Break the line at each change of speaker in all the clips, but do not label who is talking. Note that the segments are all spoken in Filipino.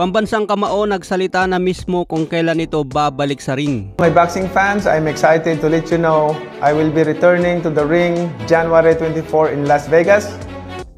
Pambansang kamao nagsalita na mismo kung kailan ito babalik sa ring.
My boxing fans, I'm excited to let you know I will be returning to the ring January 24 in Las Vegas.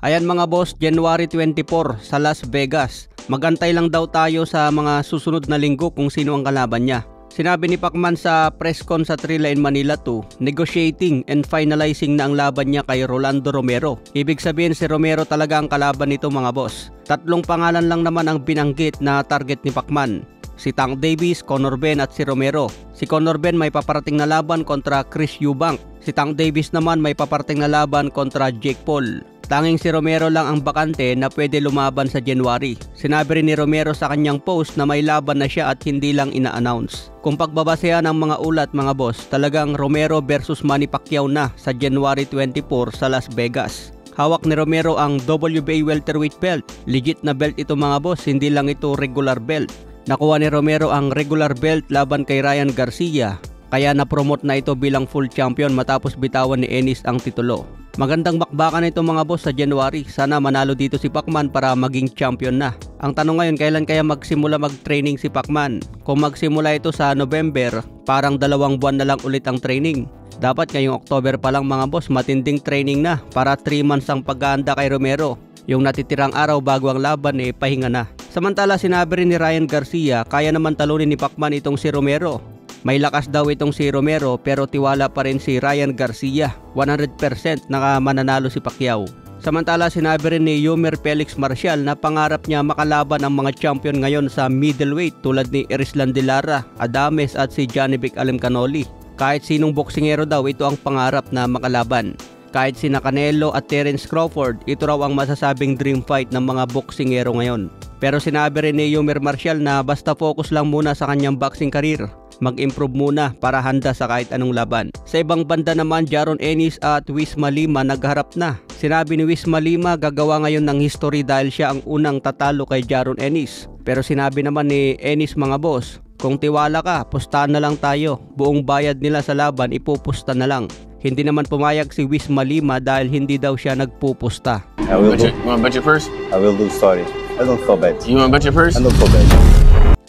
Ayan mga boss, January 24 sa Las Vegas. Magantay lang daw tayo sa mga susunod na linggo kung sino ang kalaban niya. Sinabi ni Pacman sa press con sa Trilla in Manila 2, negotiating and finalizing na ang laban niya kay Rolando Romero. Ibig sabihin si Romero talaga ang kalaban nito mga boss. 3 pangalan lang naman ang binanggit na target ni Pacman. Si Tank Davis, Conor Benn at si Romero. Si Conor Benn may paparating na laban kontra Chris Eubank. Si Tank Davis naman may paparating na laban kontra Jake Paul. Tanging si Romero lang ang bakante na pwede lumaban sa January. Sinabi rin ni Romero sa kanyang post na may laban na siya at hindi lang ina-announce. Kung pagbabasehan ng mga ulat mga boss, talagang Romero versus Manny Pacquiao na sa January 24 sa Las Vegas. Hawak ni Romero ang WBA welterweight belt. Legit na belt ito mga boss, hindi lang ito regular belt. Nakuha ni Romero ang regular belt laban kay Ryan Garcia. Kaya na-promote na ito bilang full champion matapos bitawan ni Ennis ang titulo. Magandang bakbakan ito mga boss sa January. Sana manalo dito si Pacman para maging champion na. Ang tanong ngayon, kailan kaya magsimula mag-training si Pacman? Kung magsimula ito sa November, parang 2 buwan na lang ulit ang training. Dapat ngayong October pa lang mga boss, matinding training na para 3 months ang paghahanda kay Romero. Yung natitirang araw bago ang laban pahinga na. Samantala sinabi rin ni Ryan Garcia, kaya naman talunin ni Pacman itong si Romero. May lakas daw itong si Romero pero tiwala pa rin si Ryan Garcia. 100% na mananalo si Pacquiao. Samantala sinabi rin ni Yomer Felix Marcial na pangarap niya makalaban ang mga champion ngayon sa middleweight tulad ni Erislan de Lara, Adames at si Janivic Alimcanoli. Kahit sinong boksingero daw ito ang pangarap na makalaban. Kahit sina Canelo at Terence Crawford, ito raw ang masasabing dream fight ng mga boksingero ngayon. Pero sinabi rin ni Yomer Marcial na basta focus lang muna sa kanyang boxing career. Mag-improve muna para handa sa kahit anong laban. Sa ibang banda naman, Jaron Ennis at Wisma Lima nagharap na. Sinabi ni Wisma Lima gagawa ngayon ng history dahil siya ang unang tatalo kay Jaron Ennis. Pero sinabi naman ni Ennis mga boss, kung tiwala ka, pustahan na lang tayo. Buong bayad nila sa laban, ipupusta na lang. Hindi naman pumayag si Wisma Lima dahil hindi daw siya nagpupusta.
You want to bet your first? I will do, sorry. I don't go bet. You want to bet your first? I don't go bet.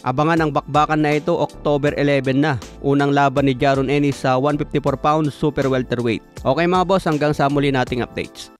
Abangan ang bakbakan na ito October 11 na. Unang laban ni Jaron Ennis sa 154 pounds super welterweight. Okay mga boss, hanggang sa muli nating updates.